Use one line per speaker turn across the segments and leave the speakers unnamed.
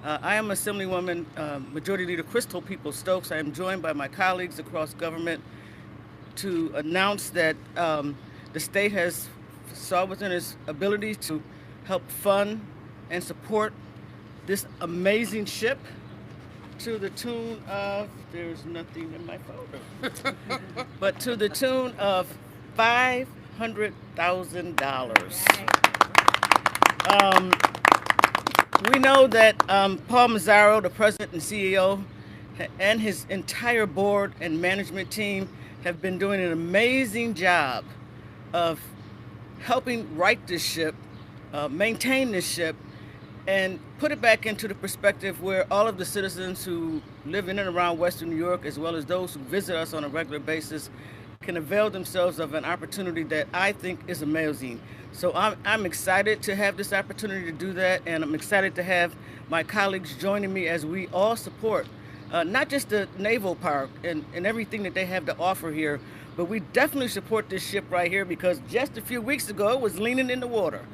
I am Assemblywoman Majority Leader Crystal People-Stokes. I am joined by my colleagues across government to announce that the state has saw within its ability to help fund and support this amazing ship to the tune of, there's nothing in my folder, but to the tune of $500,000. We know that Paul Mazzaro, the president and CEO, and his entire board and management team have been doing an amazing job of helping right this ship, maintain this ship, and put it back into the perspective where all of the citizens who live in and around Western New York, as well as those who visit us on a regular basis, can avail themselves of an opportunity that I think is amazing. So I'm excited to have this opportunity to do that, and I'm excited to have my colleagues joining me as we all support not just the Naval Park and everything that they have to offer here, but we definitely support this ship right here because just a few weeks ago it was leaning in the water,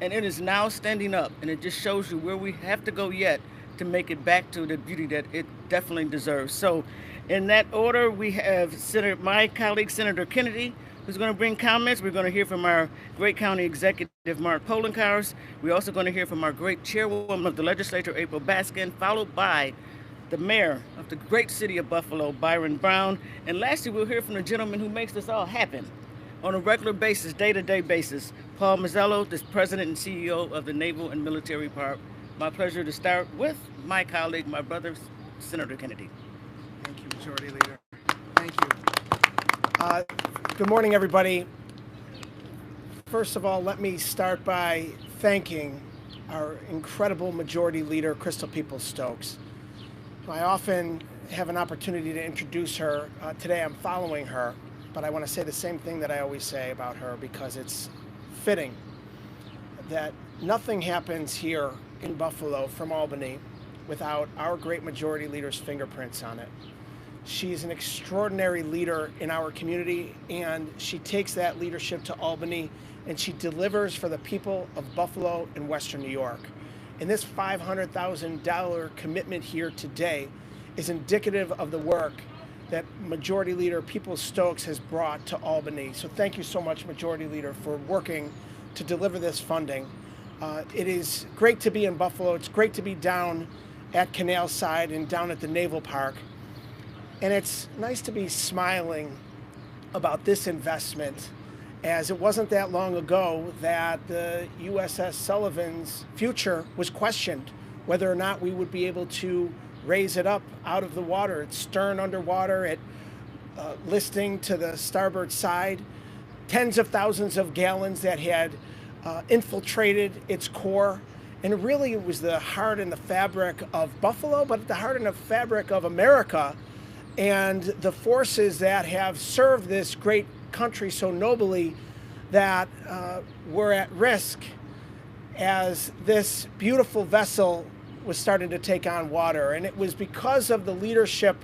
and it is now standing up, and it just shows you where we have to go yet to make it back to the beauty that it definitely deserves. So in that order, we have my colleague, Senator Kennedy, who's going to bring comments. We're going to hear from our great county executive, Mark Poloncarz. We're also going to hear from our great chairwoman of the legislature, April Baskin, followed by the mayor of the great city of Buffalo, Byron Brown. And lastly, we'll hear from the gentleman who makes this all happen on a regular basis, day-to-day basis, Paul Mazzaro, the president and CEO of the Naval and Military Park. My pleasure to start with my colleague, my brother, Senator Kennedy.
Thank you, Majority Leader. Thank you. Good morning, everybody. First of all, let me start by thanking our incredible Majority Leader, Crystal People-Stokes. I often have an opportunity to introduce her. Today I'm following her, but I want to say the same thing that I always say about her because it's fitting that nothing happens here in Buffalo from Albany without our great Majority Leader's fingerprints on it. She's an extraordinary leader in our community, and she takes that leadership to Albany, and she delivers for the people of Buffalo and Western New York. And this $500,000 commitment here today is indicative of the work that Majority Leader People-Stokes has brought to Albany. So thank you so much, Majority Leader, for working to deliver this funding. It is great to be in Buffalo. It's great to be down at Canal Side and down at the Naval Park. And it's nice to be smiling about this investment, as it wasn't that long ago that the U.S.S. Sullivans' future was questioned, whether or not we would be able to raise it up out of the water. It's stern underwater, it listing to the starboard side, tens of thousands of gallons that had infiltrated its core. And really it was the heart and the fabric of Buffalo, but the heart and the fabric of America, and the forces that have served this great country so nobly that were at risk as this beautiful vessel was starting to take on water. And it was because of the leadership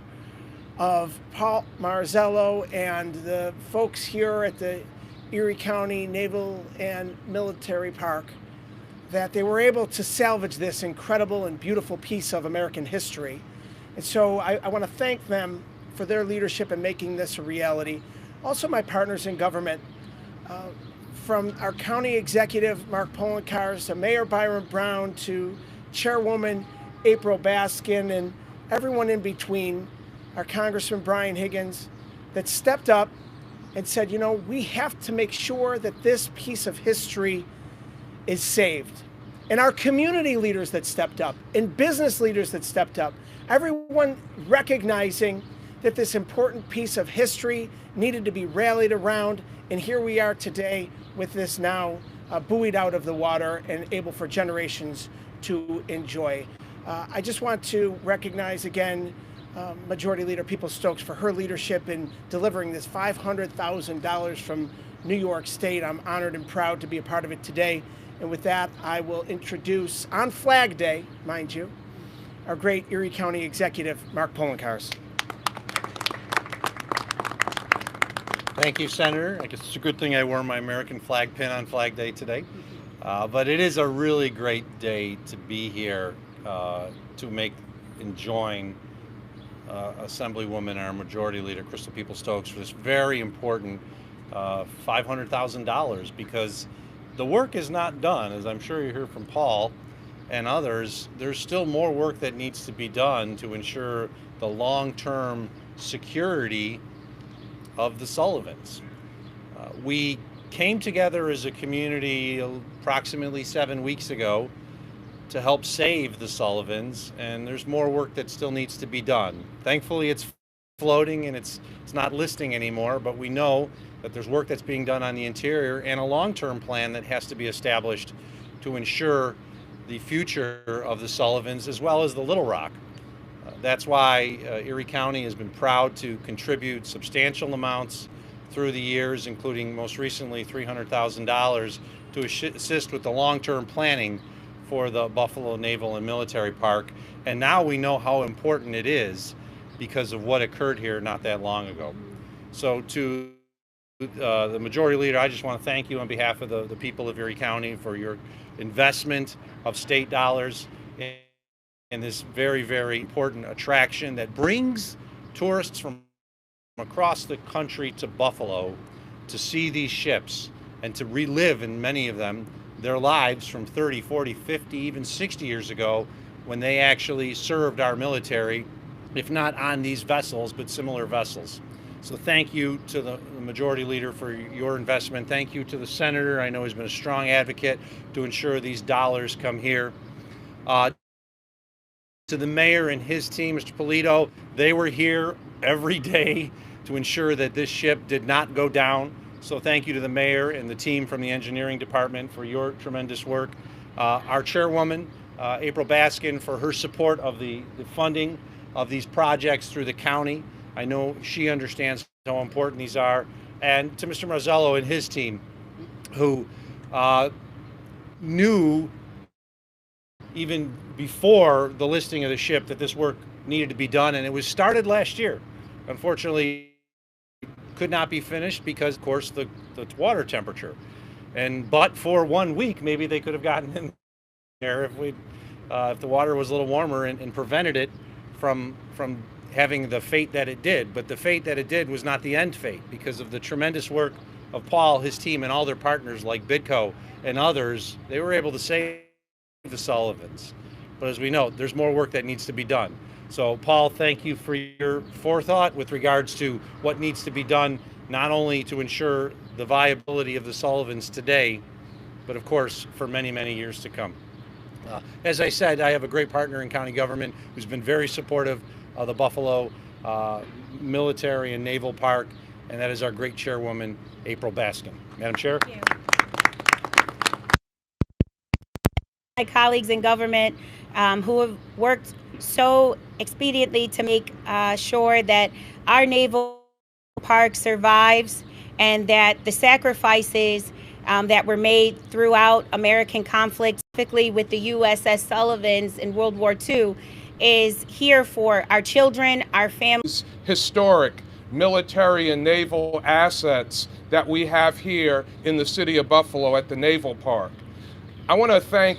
of Paul Marzullo and the folks here at the Erie County Naval and Military Park that they were able to salvage this incredible and beautiful piece of American history. And so I want to thank them for their leadership in making this a reality. Also my partners in government, from our county executive, Mark Poloncarz, to Mayor Byron Brown, to Chairwoman April Baskin, and everyone in between, our Congressman Brian Higgins, that stepped up and said, you know, we have to make sure that this piece of history is saved. And our community leaders that stepped up, and business leaders that stepped up, everyone recognizing that this important piece of history needed to be rallied around, and here we are today with this now buoyed out of the water and able for generations to enjoy. I just want to recognize again Majority Leader People-Stokes for her leadership in delivering this $500,000 from New York State. I'm honored and proud to be a part of it today. And with that, I will introduce, on Flag Day, mind you, our great Erie County Executive, Mark Poloncarz.
Thank you, Senator. I guess it's a good thing I wore my American flag pin on Flag Day today. But it is a really great day to be here to make and join Assemblywoman, our Majority Leader, People-Stokes, for this very important $500,000, because the work is not done. As I'm sure you heard from Paul and others, there's still more work that needs to be done to ensure the long-term security of the Sullivans. We came together as a community approximately 7 weeks ago to help save the Sullivans, and there's more work that still needs to be done. Thankfully, it's floating and it's not listing anymore, but we know that there's work that's being done on the interior and a long-term plan that has to be established to ensure the future of the Sullivans as well as the Little Rock. That's why Erie County has been proud to contribute substantial amounts through the years, including most recently $300,000 to assist with the long-term planning for the Buffalo Naval and Military Park. And now we know how important it is because of what occurred here not that long ago. So to the Majority Leader, I just want to thank you on behalf of the people of Erie County for your investment of state dollars in this very, very important attraction that brings tourists from across the country to Buffalo to see these ships and to relive, in many of them, their lives from 30, 40, 50, even 60 years ago when they actually served our military, if not on these vessels, but similar vessels. So thank you to the Majority Leader for your investment. Thank you to the Senator. I know he's been a strong advocate to ensure these dollars come here. To the Mayor and his team, Mr. Polito, they were here every day to ensure that this ship did not go down. So thank you to the Mayor and the team from the Engineering Department for your tremendous work. Our Chairwoman, April Baskin, for her support of the funding of these projects through the county. I know she understands how important these are. And to Mr. Marzello and his team, who knew even before the listing of the ship that this work needed to be done, and it was started last year. Unfortunately, could not be finished because, of course, the water temperature. But for 1 week, maybe they could have gotten in there if the water was a little warmer and prevented it from having the fate that it did. But the fate that it did was not the end fate because of the tremendous work of Paul, his team, and all their partners like Bidco and others. They were able to save the Sullivans. But as we know, there's more work that needs to be done. So Paul, thank you for your forethought with regards to what needs to be done, not only to ensure the viability of the Sullivans today, but of course for many, many years to come. As I said, I have a great partner in county government who's been very supportive of the Buffalo Military and Naval Park, and that is our great Chairwoman, April Baskin. Madam Chair.
Thank you. My colleagues in government who have worked so expediently to make sure that our naval park survives and that the sacrifices that were made throughout American conflict, specifically with the U.S.S. Sullivans in World War II, is here for our children, our families.
Historic military and naval assets that we have here in the city of Buffalo at the Naval Park. I want to thank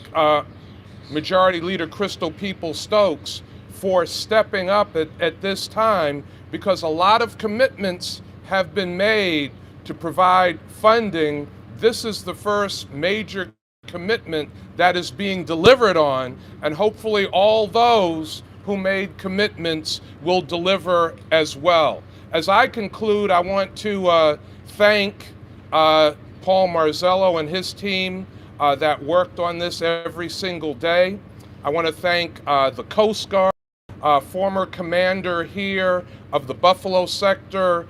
Majority Leader People-Stokes for stepping up at this time, because a lot of commitments have been made to provide funding. This is the first major commitment that is being delivered on, and hopefully all those who made commitments will deliver as well. As I conclude, I want to thank Paul Marzello and his team that worked on this every single day. I want to thank the Coast Guard, former commander here of the Buffalo sector,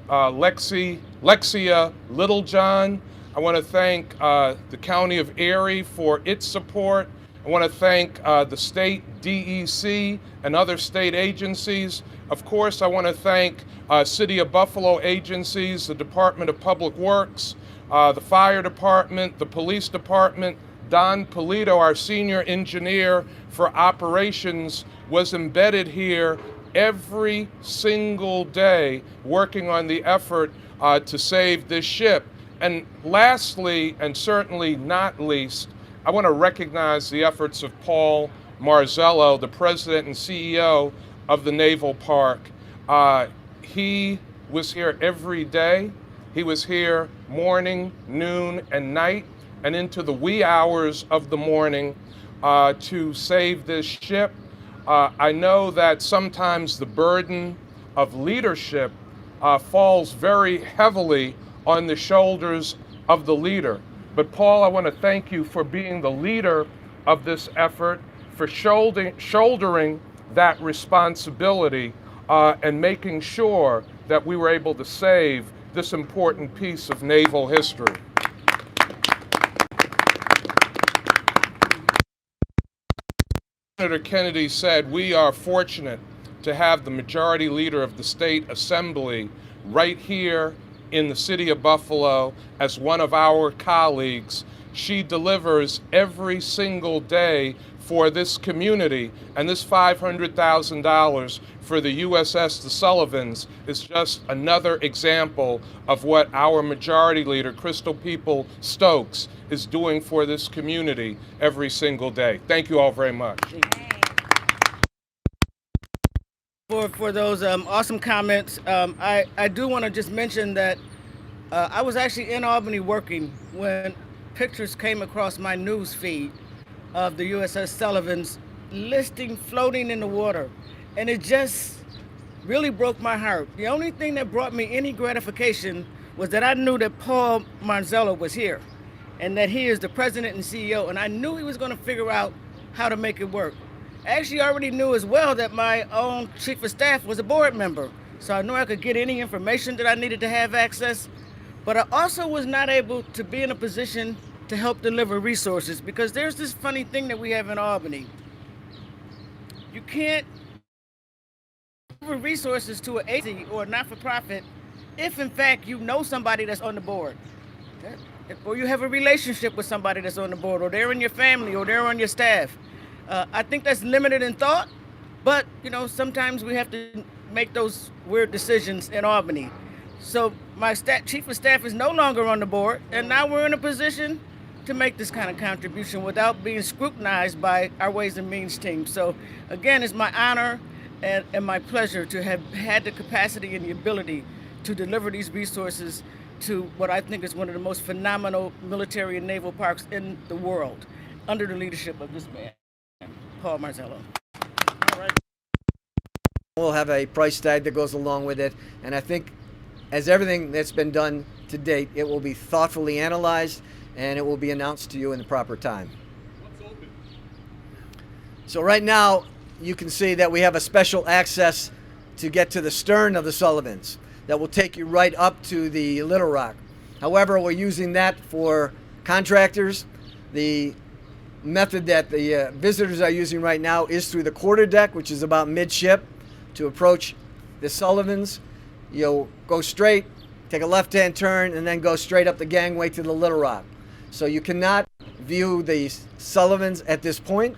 Lexia Littlejohn. I want to thank the County of Erie for its support. I want to thank the state DEC and other state agencies. Of course, I want to thank City of Buffalo agencies, the Department of Public Works, the Fire Department, the Police Department. Don Polito, our senior engineer for operations, was embedded here every single day working on the effort to save this ship. And lastly, and certainly not least, I want to recognize the efforts of Paul Marzello, the president and CEO of the Naval Park. He was here every day. He was here morning, noon, and night, and into the wee hours of the morning to save this ship. I know that sometimes the burden of leadership falls very heavily on the shoulders of the leader. But Paul, I want to thank you for being the leader of this effort, for shouldering that responsibility and making sure that we were able to save this important piece of naval history. Senator Kennedy said, we are fortunate to have the majority leader of the state assembly right here in the city of Buffalo as one of our colleagues. She delivers every single day for this community, and this $500,000 for the U.S.S. the Sullivans is just another example of what our majority leader, People-Stokes, is doing for this community every single day. Thank you all very much.
For those awesome comments. I do want to just mention that I was actually in Albany working when pictures came across my news feed of the U.S.S. Sullivans listing floating in the water, and it just really broke my heart. The only thing that brought me any gratification was that I knew that Paul Marzello was here and that he is the president and CEO, and I knew he was going to figure out how to make it work. I actually already knew as well that my own chief of staff was a board member, so I knew I could get any information that I needed to have access, but I also was not able to be in a position to help deliver resources, because there's this funny thing that we have in Albany. You can't deliver resources to an agency or a not-for-profit if in fact you know somebody that's on the board, or you have a relationship with somebody that's on the board, or they're in your family, or they're on your staff. I think that's limited in thought, but sometimes we have to make those weird decisions in Albany. So my chief of staff is no longer on the board, and now we're in a position to make this kind of contribution without being scrutinized by our Ways and Means team. So again, it's my honor and my pleasure to have had the capacity and the ability to deliver these resources to what I think is one of the most phenomenal military and naval parks in the world, under the leadership of this man, Paul Marzello.
All right. We'll have a price tag that goes along with it, and I think as everything that's been done to date, it will be thoughtfully analyzed and it will be announced to you in the proper time.
What's open?
So right now, you can see that we have a special access to get to the stern of the Sullivans that will take you right up to the Little Rock. However, we're using that for contractors. The method that the visitors are using right now is through the quarterdeck, which is about midship, to approach the Sullivans. You'll go straight, take a left-hand turn, and then go straight up the gangway to the Little Rock. So you cannot view the Sullivans at this point.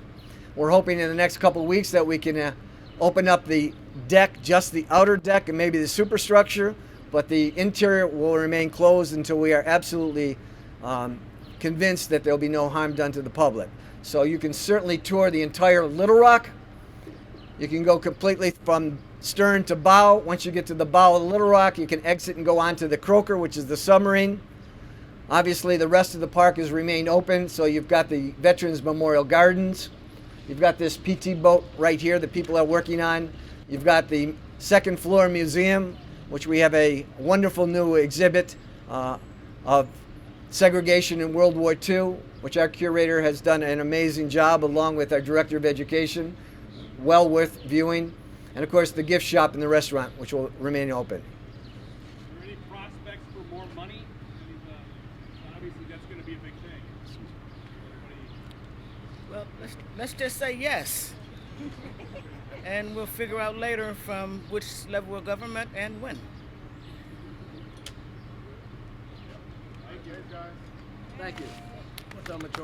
We're hoping in the next couple of weeks that we can open up the deck, just the outer deck and maybe the superstructure, but the interior will remain closed until we are absolutely convinced that there will be no harm done to the public. So you can certainly tour the entire Little Rock. You can go completely from stern to bow. Once you get to the bow of the Little Rock, you can exit and go on to the Croaker, which is the submarine. Obviously, the rest of the park has remained open, so you've got the Veterans Memorial Gardens. You've got this PT boat right here that people are working on. You've got the second floor museum, which we have a wonderful new exhibit of segregation in World War II, which our curator has done an amazing job along with our director of education. Well worth viewing. And of course the gift shop and the restaurant, which will remain open.
Are there any prospects for more money? Obviously that's going to be a big thing.
Well, let's just say yes. And we'll figure out later from which level of government and when.
Thank you, guys.
Thank you.